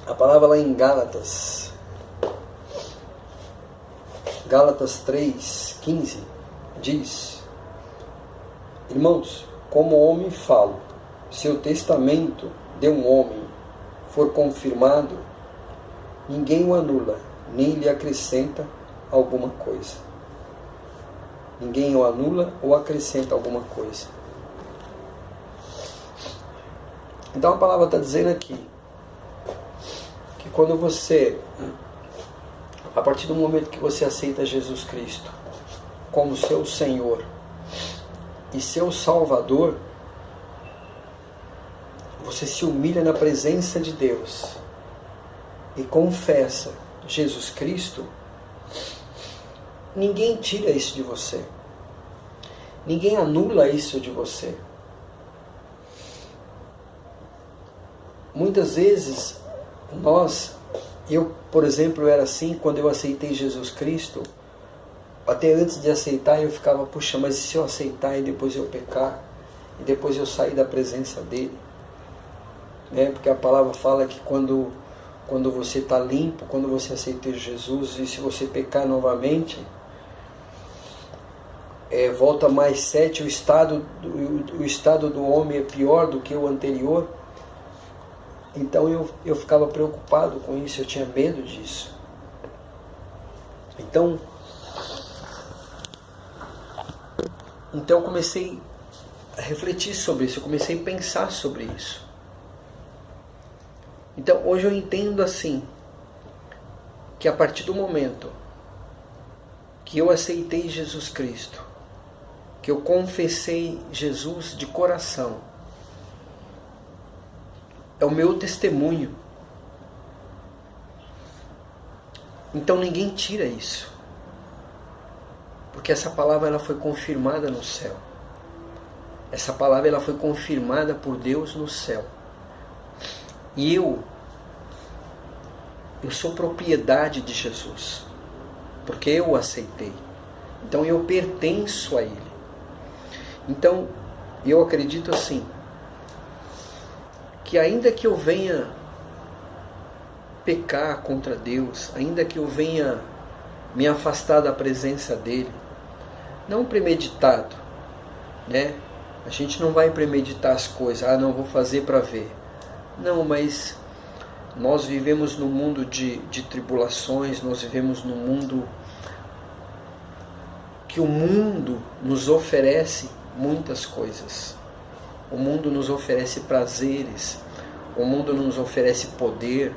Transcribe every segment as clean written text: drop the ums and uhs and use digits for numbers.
A palavra lá em Gálatas 3:15 diz: irmãos, como homem falo, se o testamento de um homem for confirmado, ninguém o anula, nem lhe acrescenta alguma coisa. Ninguém o anula ou acrescenta alguma coisa. Então a palavra está dizendo aqui que quando você, a partir do momento que você aceita Jesus Cristo como seu Senhor e seu Salvador, você se humilha na presença de Deus e confessa Jesus Cristo, ninguém tira isso de você. Ninguém anula isso de você. Muitas vezes, eu, por exemplo, era assim, quando eu aceitei Jesus Cristo, até antes de aceitar eu ficava, puxa, mas e se eu aceitar e depois eu pecar? E depois eu sair da presença dele? Porque a palavra fala que quando você está limpo, quando você aceita Jesus, e se você pecar novamente, volta mais 7, o estado do homem é pior do que o anterior. Então eu ficava preocupado com isso, eu tinha medo disso. Então eu comecei a refletir sobre isso, eu comecei a pensar sobre isso. Então hoje eu entendo assim, que a partir do momento que eu aceitei Jesus Cristo, que eu confessei Jesus de coração, é o meu testemunho. Então ninguém tira isso, porque essa palavra ela foi confirmada no céu. Essa palavra ela foi confirmada por Deus no céu. E eu sou propriedade de Jesus, porque eu o aceitei. Então eu pertenço a Ele. Então eu acredito assim, que ainda que eu venha pecar contra Deus, ainda que eu venha me afastar da presença dEle, não premeditado, A gente não vai premeditar as coisas, não vou fazer para ver. Não, mas nós vivemos num mundo de tribulações, nós vivemos num mundo que o mundo nos oferece muitas coisas. O mundo nos oferece prazeres, o mundo nos oferece poder,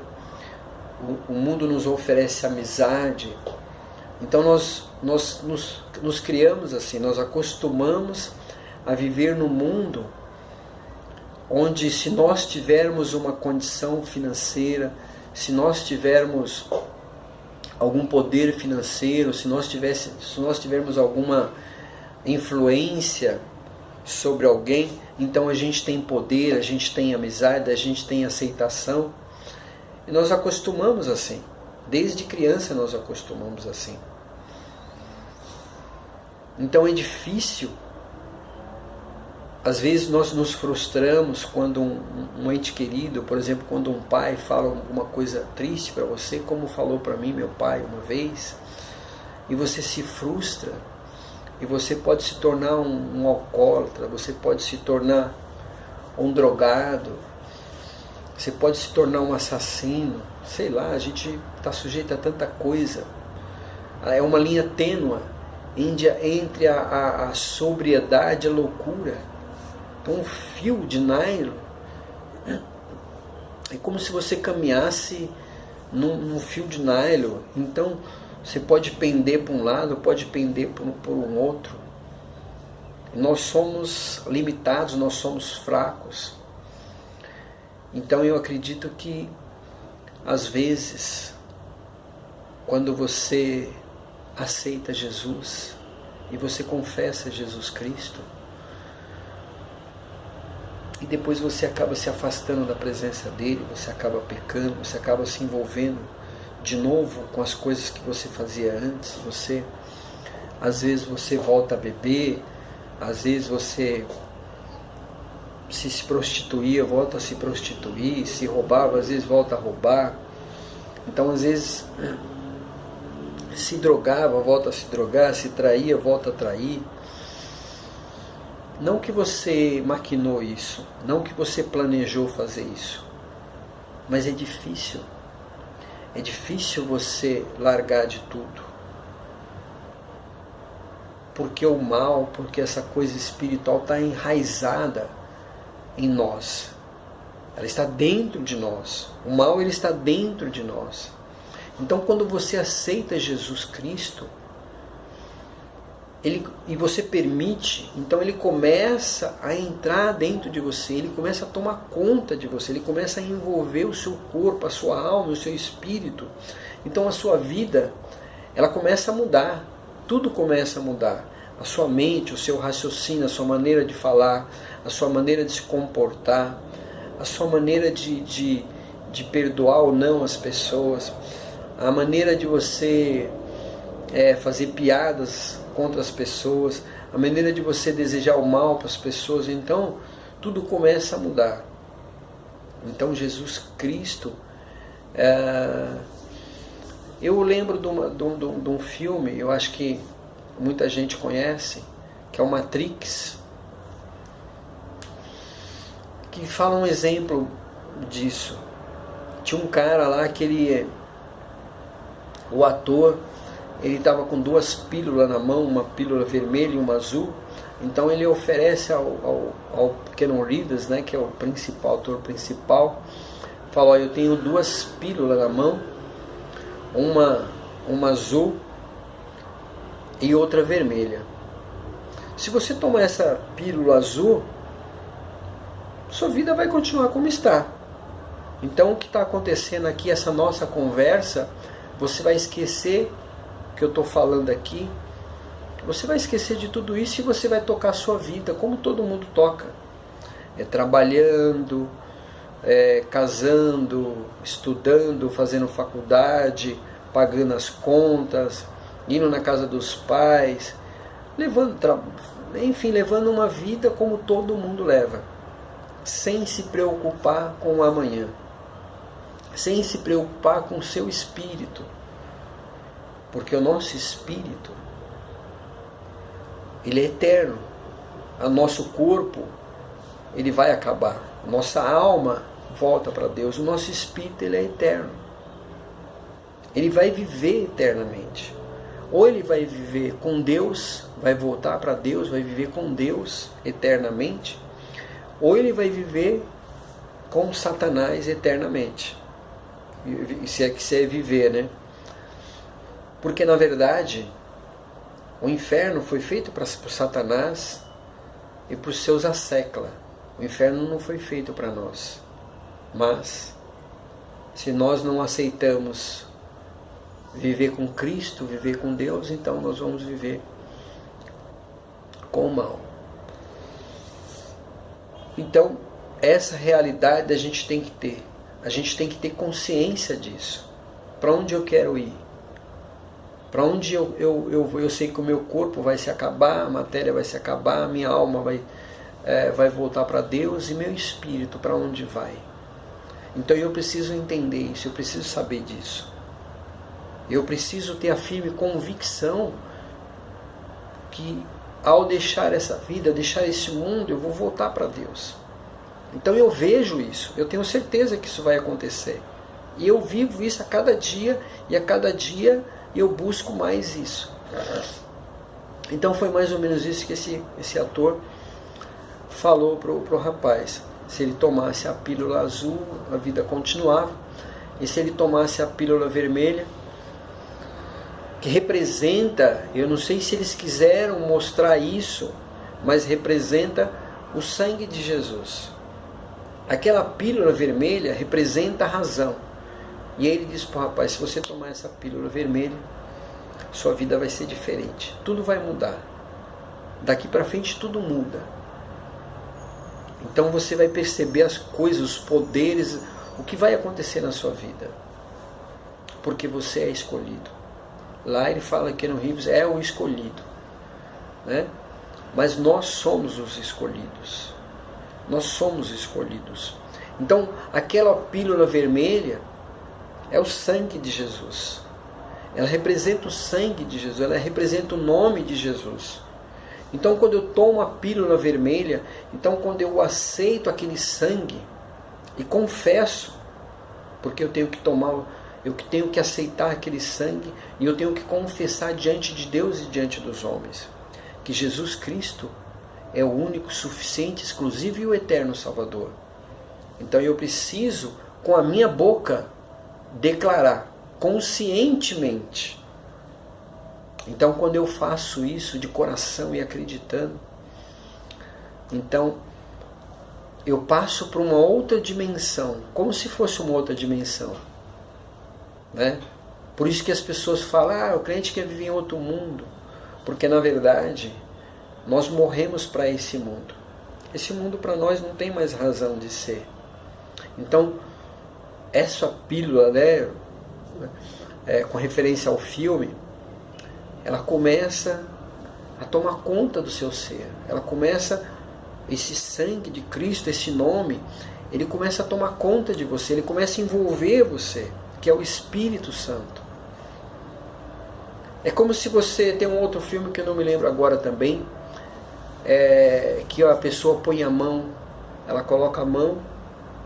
o mundo nos oferece amizade. Então nós nos criamos assim, nós acostumamos a viver no mundo onde, se nós tivermos uma condição financeira, se nós tivermos algum poder financeiro, se nós tivermos alguma influência sobre alguém, então a gente tem poder, a gente tem amizade, a gente tem aceitação. E nós acostumamos assim. Desde criança nós acostumamos assim. Então é difícil. Às vezes nós nos frustramos quando um ente querido, por exemplo, quando um pai fala alguma coisa triste para você, como falou para mim meu pai uma vez, e você se frustra, e você pode se tornar um alcoólatra, você pode se tornar um drogado, você pode se tornar um assassino, sei lá, a gente está sujeito a tanta coisa. É uma linha tênue entre a sobriedade e a loucura. Então um fio de nylon é como se você caminhasse num fio de nylon. Então você pode pender para um lado, pode pender por um outro. Nós somos limitados, nós somos fracos. Então eu acredito que às vezes, quando você aceita Jesus e você confessa Jesus Cristo, e depois você acaba se afastando da presença dele, você acaba pecando, você acaba se envolvendo de novo com as coisas que você fazia antes. Às vezes você volta a beber, às vezes você se prostituía, volta a se prostituir, se roubava, às vezes volta a roubar. Então às vezes se drogava, volta a se drogar, se traía, volta a trair. Não que você maquinou isso, não que você planejou fazer isso, mas é difícil. É difícil você largar de tudo. Porque o mal, porque essa coisa espiritual está enraizada em nós. Ela está dentro de nós. O mal, ele está dentro de nós. Então quando você aceita Jesus Cristo, e você permite, então ele começa a entrar dentro de você, ele começa a tomar conta de você, ele começa a envolver o seu corpo, a sua alma, o seu espírito. Então a sua vida, ela começa a mudar, tudo começa a mudar. A sua mente, o seu raciocínio, a sua maneira de falar, a sua maneira de se comportar, a sua maneira de perdoar ou não as pessoas, a maneira de você fazer piadas contra as pessoas, a maneira de você desejar o mal para as pessoas. Então tudo começa a mudar. Então Jesus Cristo, eu lembro de um filme, eu acho que muita gente conhece, que é o Matrix, que fala um exemplo disso. Tinha um cara lá que o ator, ele estava com 2 pílulas na mão, uma pílula vermelha e uma azul. Então ele oferece ao Keanu Reeves, né, que é o ator principal, fala: eu tenho 2 pílulas na mão, uma azul e outra vermelha. Se você tomar essa pílula azul, sua vida vai continuar como está. Então o que está acontecendo aqui, essa nossa conversa, você vai esquecer que eu estou falando aqui, você vai esquecer de tudo isso e você vai tocar a sua vida como todo mundo toca, trabalhando, casando, estudando, fazendo faculdade, pagando as contas, indo na casa dos pais, levando uma vida como todo mundo leva, sem se preocupar com o amanhã, sem se preocupar com o seu espírito. Porque o nosso espírito, ele é eterno. O nosso corpo, ele vai acabar. A nossa alma volta para Deus. O nosso espírito, ele é eterno. Ele vai viver eternamente. Ou ele vai viver com Deus, vai voltar para Deus, vai viver com Deus eternamente. Ou ele vai viver com Satanás eternamente. Se é viver, né? Porque na verdade o inferno foi feito para Satanás e para os seus assecla. O inferno não foi feito para nós. Mas se nós não aceitamos viver com Cristo, viver com Deus, então nós vamos viver com o mal. Então essa realidade a gente tem que ter. A gente tem que ter consciência disso. Para onde eu quero ir? Para onde eu sei que o meu corpo vai se acabar, a matéria vai se acabar, a minha alma vai voltar para Deus, e meu espírito para onde vai? Então eu preciso entender isso, eu preciso saber disso. Eu preciso ter a firme convicção que ao deixar essa vida, deixar esse mundo, eu vou voltar para Deus. Então eu vejo isso, eu tenho certeza que isso vai acontecer. E eu vivo isso a cada dia, e a cada dia eu busco mais isso. Então foi mais ou menos isso que esse ator falou pro rapaz. Se ele tomasse a pílula azul, a vida continuava. E se ele tomasse a pílula vermelha, que representa, eu não sei se eles quiseram mostrar isso, mas representa o sangue de Jesus. Aquela pílula vermelha representa a razão. E aí ele disse para o rapaz: se você tomar essa pílula vermelha, sua vida vai ser diferente. Tudo vai mudar. Daqui para frente tudo muda. Então você vai perceber as coisas, os poderes, o que vai acontecer na sua vida. Porque você é escolhido. Lá ele fala que no Reeves é o escolhido, né? Mas nós somos os escolhidos. Nós somos escolhidos. Então, aquela pílula vermelha é o sangue de Jesus. Ela representa o sangue de Jesus, ela representa o nome de Jesus. Então, quando eu tomo a pílula vermelha, então quando eu aceito aquele sangue e confesso, porque eu tenho que tomar, eu tenho que aceitar aquele sangue e eu tenho que confessar diante de Deus e diante dos homens que Jesus Cristo é o único, suficiente, exclusivo e o eterno Salvador. Então eu preciso, com a minha boca, declarar conscientemente. Então, quando eu faço isso de coração e acreditando, então eu passo para uma outra dimensão, como se fosse uma outra dimensão, né? Por isso que as pessoas falam, o crente quer viver em outro mundo, porque na verdade nós morremos para esse mundo. Esse mundo para nós não tem mais razão de ser. Então, essa pílula, né, com referência ao filme, ela começa a tomar conta do seu ser. Ela começa, esse sangue de Cristo, esse nome, ele começa a tomar conta de você, ele começa a envolver você, que é o Espírito Santo. É como se você, tem um outro filme que eu não me lembro agora também, que a pessoa põe a mão, ela coloca a mão,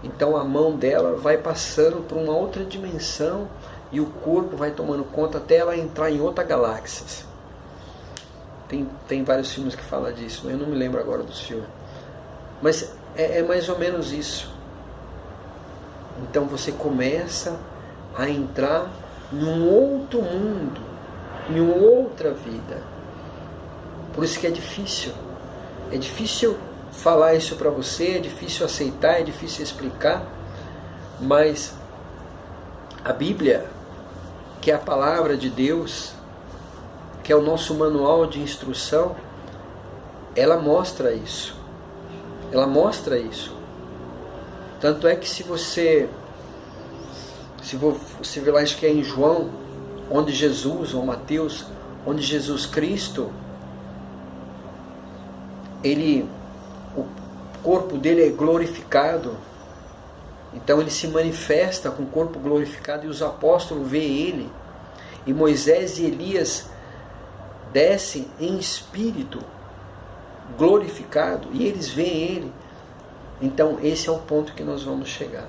então a mão dela vai passando por uma outra dimensão e o corpo vai tomando conta até ela entrar em outra galáxia. Tem vários filmes que falam disso, eu não me lembro agora dos filmes. Mas é mais ou menos isso. Então você começa a entrar num outro mundo, em uma outra vida. Por isso que é difícil. É difícil falar isso para você, é difícil aceitar, é difícil explicar. Mas a Bíblia, que é a palavra de Deus, que é o nosso manual de instrução, ela mostra isso. Ela mostra isso. Tanto é que se você vê lá, acho que é em João, onde Jesus, ou Mateus, onde Jesus Cristo, o corpo dele é glorificado. Então ele se manifesta com o corpo glorificado e os apóstolos veem ele. E Moisés e Elias descem em espírito glorificado e eles veem ele. Então esse é o ponto que nós vamos chegar.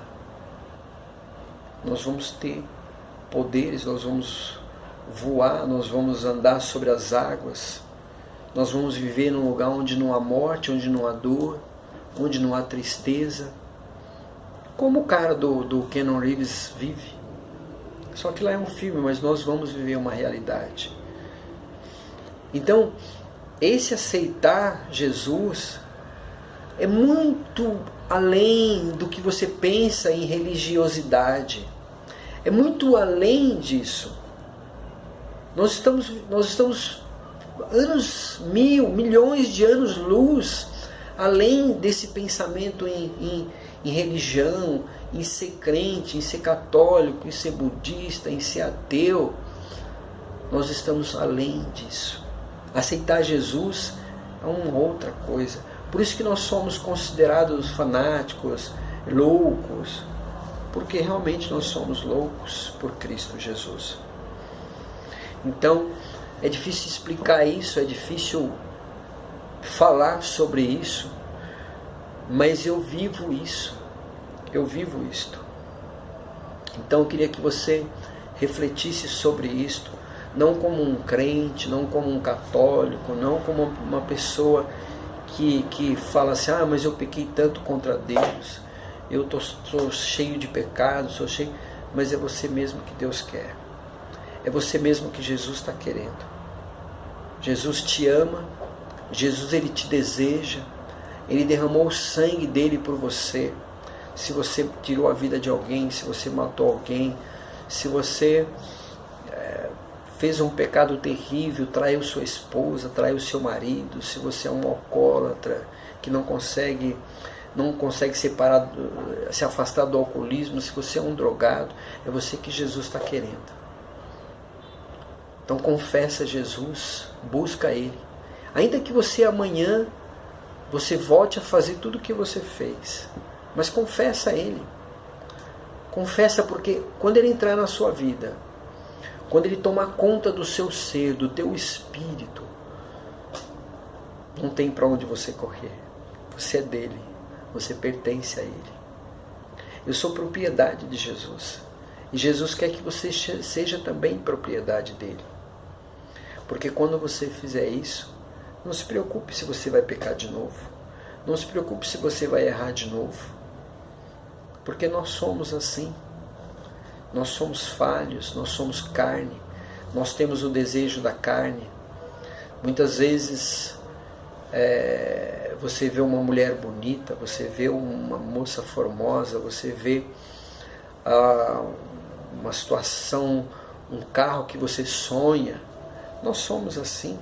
Nós vamos ter poderes, nós vamos voar, nós vamos andar sobre as águas, nós vamos viver num lugar onde não há morte, onde não há dor, onde não há tristeza, como o cara do Keanu Reeves vive. Só que lá é um filme, mas nós vamos viver uma realidade. Então, esse aceitar Jesus é muito além do que você pensa em religiosidade. É muito além disso. Nós estamos anos, milhões de anos-luz além desse pensamento em religião, em ser crente, em ser católico, em ser budista, em ser ateu. Nós estamos além disso. Aceitar Jesus é uma outra coisa. Por isso que nós somos considerados fanáticos, loucos, porque realmente nós somos loucos por Cristo Jesus. Então, é difícil explicar isso, é difícil falar sobre isso, mas eu vivo isso, eu vivo isto. Então eu queria que você refletisse sobre isto, não como um crente, não como um católico, não como uma pessoa que fala assim, mas eu pequei tanto contra Deus, eu estou cheio de pecados, sou cheio, mas é você mesmo que Deus quer, é você mesmo que Jesus está querendo. Jesus te ama, Jesus ele te deseja, ele derramou o sangue dele por você. Se você tirou a vida de alguém, se você matou alguém, se você fez um pecado terrível, traiu sua esposa, traiu seu marido, se você é um alcoólatra que não consegue separar, se afastar do alcoolismo, se você é um drogado, é você que Jesus está querendo. Então confessa Jesus, busca Ele. Ainda que você amanhã você volte a fazer tudo o que você fez. Mas confessa a Ele. Confessa, porque quando Ele entrar na sua vida, quando Ele tomar conta do seu ser, do teu espírito, não tem para onde você correr. Você é dele. Você pertence a Ele. Eu sou propriedade de Jesus. E Jesus quer que você seja também propriedade dele. Porque quando você fizer isso, não se preocupe se você vai pecar de novo. Não se preocupe se você vai errar de novo. Porque nós somos assim. Nós somos falhos, nós somos carne. Nós temos o desejo da carne. Muitas vezes você vê uma mulher bonita, você vê uma moça formosa, você vê uma situação, um carro que você sonha. Nós somos assim.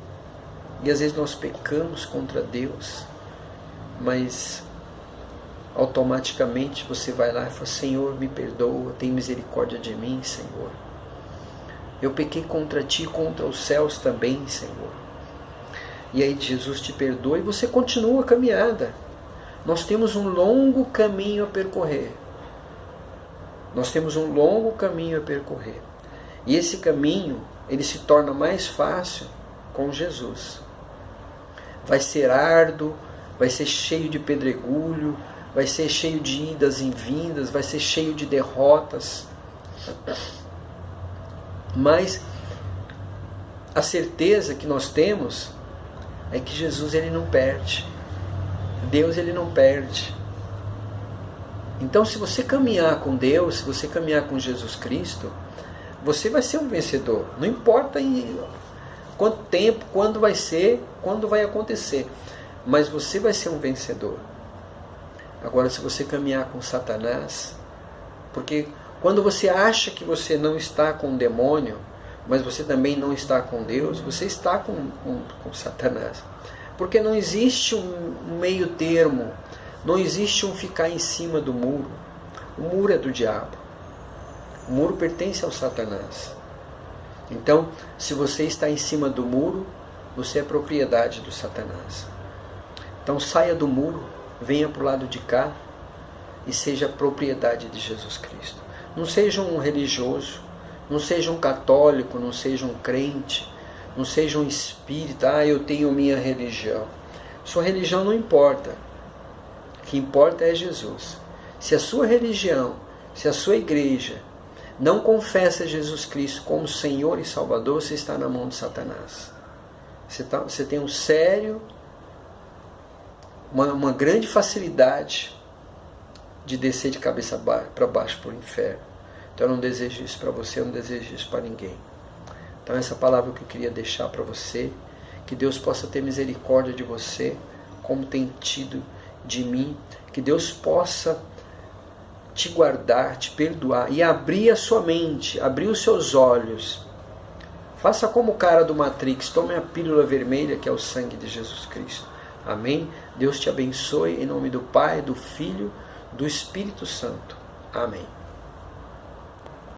E às vezes nós pecamos contra Deus, mas automaticamente você vai lá e fala: Senhor, me perdoa, tem misericórdia de mim, Senhor. Eu pequei contra Ti e contra os céus também, Senhor. E aí Jesus te perdoa e você continua a caminhada. Nós temos um longo caminho a percorrer. Nós temos um longo caminho a percorrer. E esse caminho, ele se torna mais fácil com Jesus. Vai ser árduo, vai ser cheio de pedregulho, vai ser cheio de idas e vindas, vai ser cheio de derrotas. Mas a certeza que nós temos é que Jesus, ele não perde. Deus, ele não perde. Então, se você caminhar com Deus, se você caminhar com Jesus Cristo, você vai ser um vencedor. Não importa em quanto tempo, quando vai ser, quando vai acontecer. Mas você vai ser um vencedor. Agora, se você caminhar com Satanás, porque quando você acha que você não está com o demônio, mas você também não está com Deus, você está com Satanás. Porque não existe um meio termo, não existe um ficar em cima do muro. O muro é do diabo. O muro pertence ao Satanás. Então, se você está em cima do muro, você é propriedade do Satanás. Então saia do muro, venha para o lado de cá e seja propriedade de Jesus Cristo. Não seja um religioso, não seja um católico, não seja um crente, não seja um espírita. Eu tenho minha religião. Sua religião não importa. O que importa é Jesus. Se a sua religião, se a sua igreja não confessa Jesus Cristo como Senhor e Salvador, você está na mão de Satanás. Você tem uma grande facilidade de descer de cabeça para baixo para o inferno. Então eu não desejo isso para você, eu não desejo isso para ninguém. Então essa palavra que eu queria deixar para você, que Deus possa ter misericórdia de você, como tem tido de mim, que Deus possa te guardar, te perdoar e abrir a sua mente, abrir os seus olhos. Faça como o cara do Matrix, tome a pílula vermelha que é o sangue de Jesus Cristo. Amém? Deus te abençoe em nome do Pai, do Filho, do Espírito Santo. Amém.